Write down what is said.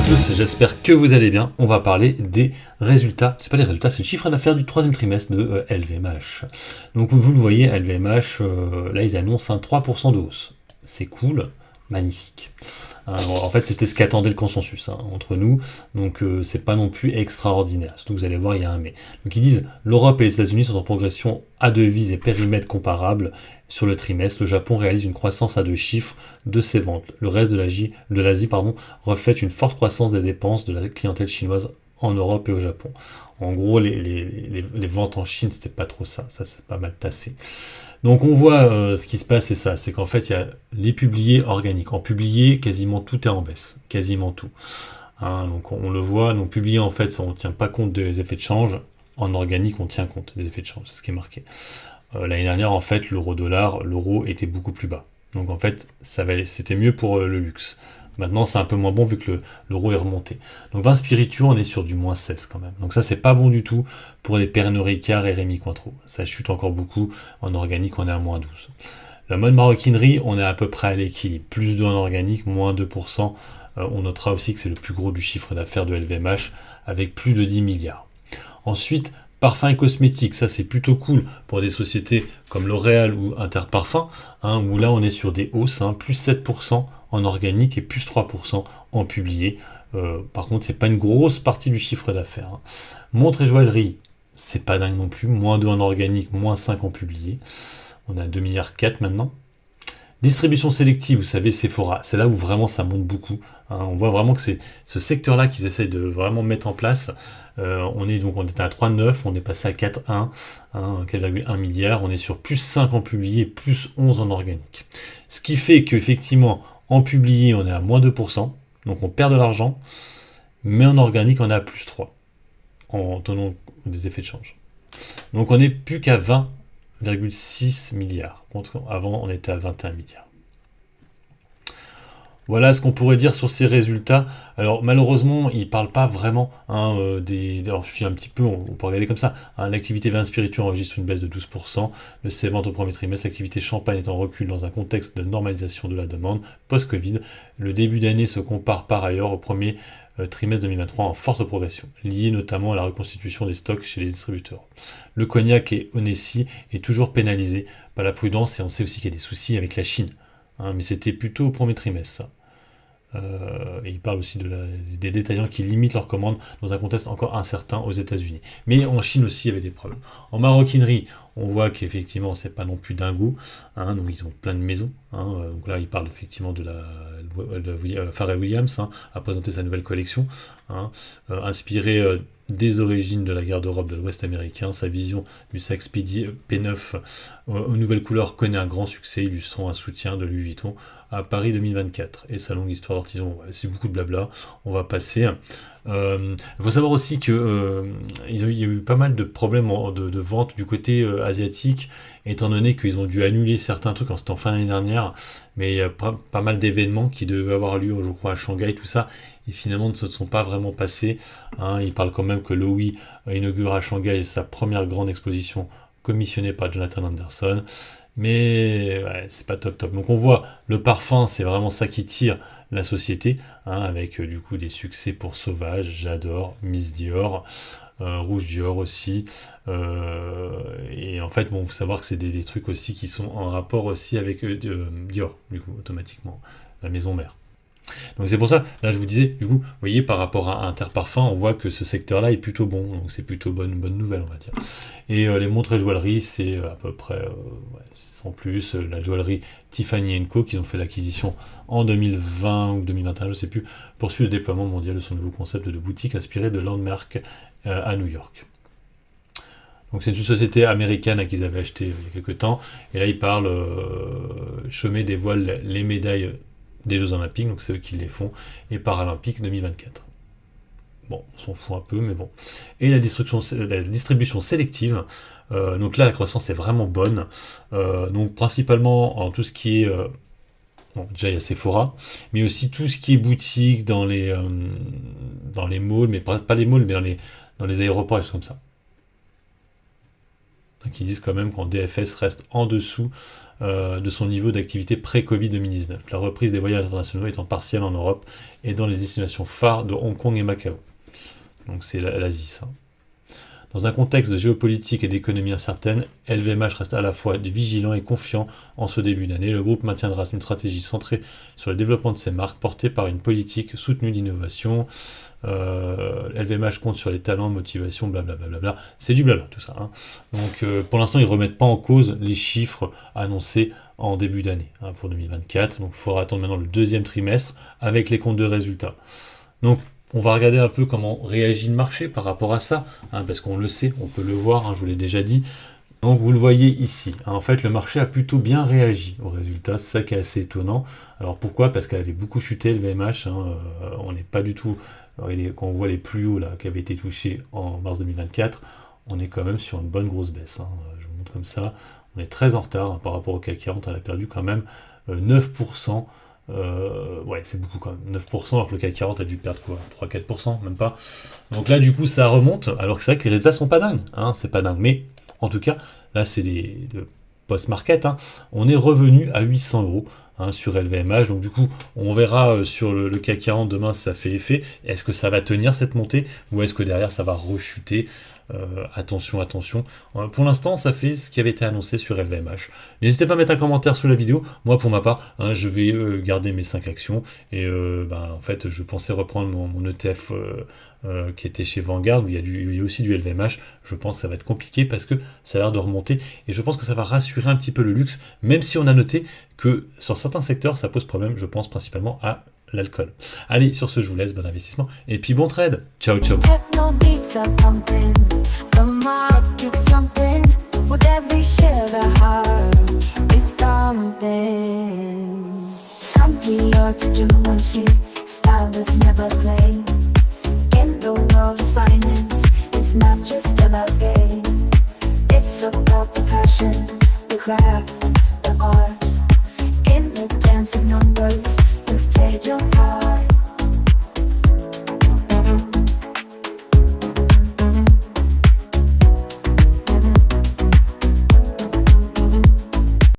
tous, j'espère que vous allez bien. On va parler des résultats. C'est pas les résultats, c'est le chiffre d'affaires du troisième trimestre de LVMH. Donc vous le voyez, LVMH, là ils annoncent un 3% de hausse. C'est cool, magnifique. En fait, c'était ce qu'attendait le consensus entre nous, donc c'est pas non plus extraordinaire. Surtout, vous allez voir, il y a un mais. Donc ils disent l'Europe et les États-Unis sont en progression à devises et périmètres comparables sur le trimestre. Le Japon réalise une croissance à deux chiffres de ses ventes. Le reste de l'Asie reflète une forte croissance des dépenses de la clientèle chinoise en Europe et au Japon. En gros, les ventes en Chine, c'était pas trop ça. Ça, c'est pas mal tassé. Donc on voit ce qui se passe, c'est ça, c'est qu'en fait il y a les publiés organiques. En publié, quasiment tout est en baisse, quasiment tout. Donc on le voit, donc publié en fait, on ne tient pas compte des effets de change. En organique, on tient compte des effets de change, c'est ce qui est marqué. L'année dernière, en fait, l'euro était beaucoup plus bas. Donc en fait, c'était mieux pour le luxe. Maintenant, c'est un peu moins bon vu que l'euro est remonté. Donc 20 spiritueux, on est sur du moins 16 quand même. Donc ça, c'est pas bon du tout pour les Pernod Ricard et Rémy Cointreau. Ça chute encore beaucoup. En organique, on est à moins 12. La mode maroquinerie, on est à peu près à l'équilibre. Plus 2 en organique, moins 2%. On notera aussi que c'est le plus gros du chiffre d'affaires de LVMH avec plus de 10 milliards. Ensuite, parfums et cosmétiques, ça c'est plutôt cool pour des sociétés comme L'Oréal ou Interparfums, où là on est sur des hausses, plus 7% en organique et plus 3% en publié. Par contre, c'est pas une grosse partie du chiffre d'affaires. Montres et joaillerie, c'est pas dingue non plus, moins 2 en organique, moins 5 en publié. On a 2,4 milliards maintenant. Distribution sélective, vous savez, Sephora, c'est là où vraiment ça monte beaucoup. On voit vraiment que c'est ce secteur-là qu'ils essayent de vraiment mettre en place. On était à 3,9, on est passé à 4,1, 4,1 milliards, on est sur plus 5 en publié, plus 11 en organique. Ce qui fait qu'effectivement, en publié, on est à moins 2%, donc on perd de l'argent, mais en organique, on est à plus 3, en tenant des effets de change. Donc on n'est plus qu'à 20,6 milliards, contre avant on était à 21 milliards. Voilà ce qu'on pourrait dire sur ces résultats. Alors malheureusement, ils ne parlent pas vraiment Alors je suis un petit peu, on peut regarder comme ça. L'activité vin spiritueux enregistre une baisse de 12%. Ses ventes au premier trimestre, l'activité champagne est en recul dans un contexte de normalisation de la demande post-Covid. Le début d'année se compare par ailleurs au premier trimestre 2023 en forte progression, lié notamment à la reconstitution des stocks chez les distributeurs. Le cognac et Hennessy est toujours pénalisé par la prudence et on sait aussi qu'il y a des soucis avec la Chine. Mais c'était plutôt au premier trimestre, ça. Et il parle aussi des détaillants qui limitent leurs commandes dans un contexte encore incertain aux États-Unis. Mais en Chine aussi, il y avait des problèmes. En maroquinerie, on voit qu'effectivement, c'est pas non plus dingo. Donc ils ont plein de maisons. Donc là, il parle effectivement de Pharrell Williams a présenté sa nouvelle collection, inspirée des origines de la garde-robe de l'Ouest américain. Sa vision du sac Speedy P9 aux nouvelles couleurs connaît un grand succès, illustrant un soutien de Louis Vuitton à Paris 2024 et sa longue histoire d'artisan. C'est beaucoup de blabla, on va passer. Il faut savoir aussi que il y a eu pas mal de problèmes de vente du côté asiatique, étant donné qu'ils ont dû annuler certains trucs en fin d'année dernière, mais il y a pas mal d'événements qui devaient avoir lieu, je crois, à Shanghai, tout ça, et finalement ne se sont pas vraiment passés. Il parle quand même que Loewe inaugure à Shanghai sa première grande exposition commissionnée par Jonathan Anderson. Mais ouais, c'est pas top top. Donc on voit, le parfum, c'est vraiment ça qui tire la société, avec du coup des succès pour Sauvage, J'adore, Miss Dior, Rouge Dior aussi. Et en fait, bon, faut savoir que c'est des trucs aussi qui sont en rapport aussi avec Dior, du coup, automatiquement, la maison mère. Donc c'est pour ça, là je vous disais, du coup, vous voyez, par rapport à Interparfum, on voit que ce secteur-là est plutôt bon, donc c'est plutôt bonne nouvelle, on va dire. Et les montres et joaillerie, c'est à peu près, sans plus, la joaillerie Tiffany & Co, qui ont fait l'acquisition en 2020 ou 2021, je ne sais plus, poursuit le déploiement mondial de son nouveau concept de boutique inspiré de Landmark à New York. Donc c'est une société américaine qu'ils avaient acheté il y a quelques temps, et là ils parlent, Chomet dévoile les médailles des Jeux Olympiques, donc c'est eux qui les font, et Paralympiques 2024. Bon, on s'en fout un peu, mais bon. Et la distribution sélective, donc là la croissance est vraiment bonne, donc principalement en tout ce qui est, bon, déjà il y a Sephora, mais aussi tout ce qui est boutique dans les malls, mais pas les malls, mais dans les aéroports et tout comme ça. qui disent quand même qu'en DFS reste en dessous de son niveau d'activité pré-Covid 2019. La reprise des voyages internationaux étant partielle en Europe et dans les destinations phares de Hong Kong et Macao. Donc c'est l'Asie, ça. Dans un contexte de géopolitique et d'économie incertaine, LVMH reste à la fois vigilant et confiant en ce début d'année. Le groupe maintiendra une stratégie centrée sur le développement de ses marques, portée par une politique soutenue d'innovation. LVMH compte sur les talents, motivation, blablabla. C'est du blabla tout ça. Hein. Donc pour l'instant, ils ne remettent pas en cause les chiffres annoncés en début d'année pour 2024. Donc il faudra attendre maintenant le deuxième trimestre avec les comptes de résultats. Donc on va regarder un peu comment réagit le marché par rapport à ça, parce qu'on le sait, on peut le voir, je vous l'ai déjà dit. Donc vous le voyez ici. En fait, le marché a plutôt bien réagi aux résultats, c'est ça qui est assez étonnant. Alors pourquoi ? Parce qu'elle avait beaucoup chuté, le VMH. On n'est pas du tout... Quand on voit les plus hauts là, qui avaient été touchés en mars 2024, on est quand même sur une bonne grosse baisse. Je vous montre comme ça. On est très en retard par rapport au CAC 40, elle a perdu quand même 9%. Ouais, c'est beaucoup quand même, 9%, alors que le CAC 40 a dû perdre quoi, 3-4%, même pas. Donc là, du coup, ça remonte, alors que c'est vrai que les résultats sont pas dingues, c'est pas dingue. Mais en tout cas, là, c'est le post-market, on est revenu à 800 euros sur LVMH. Donc du coup, on verra sur le CAC 40 demain si ça fait effet. Est-ce que ça va tenir cette montée ou est-ce que derrière ça va rechuter ? Attention. Pour l'instant, ça fait ce qui avait été annoncé sur LVMH. N'hésitez pas à mettre un commentaire sous la vidéo. Moi, pour ma part, je vais garder mes 5 actions. Et en fait, je pensais reprendre mon ETF qui était chez Vanguard, où il y a aussi du LVMH. Je pense que ça va être compliqué parce que ça a l'air de remonter. Et je pense que ça va rassurer un petit peu le luxe, même si on a noté que sur certains secteurs, ça pose problème. Je pense principalement à l'alcool. Allez, sur ce, je vous laisse, bon investissement et puis bon trade. Ciao. The market's jumping with every share, the heart is thumping. I'm here to do one shit, style that's never played. In the world of finance, it's not just about gain. It's about the passion, the craft.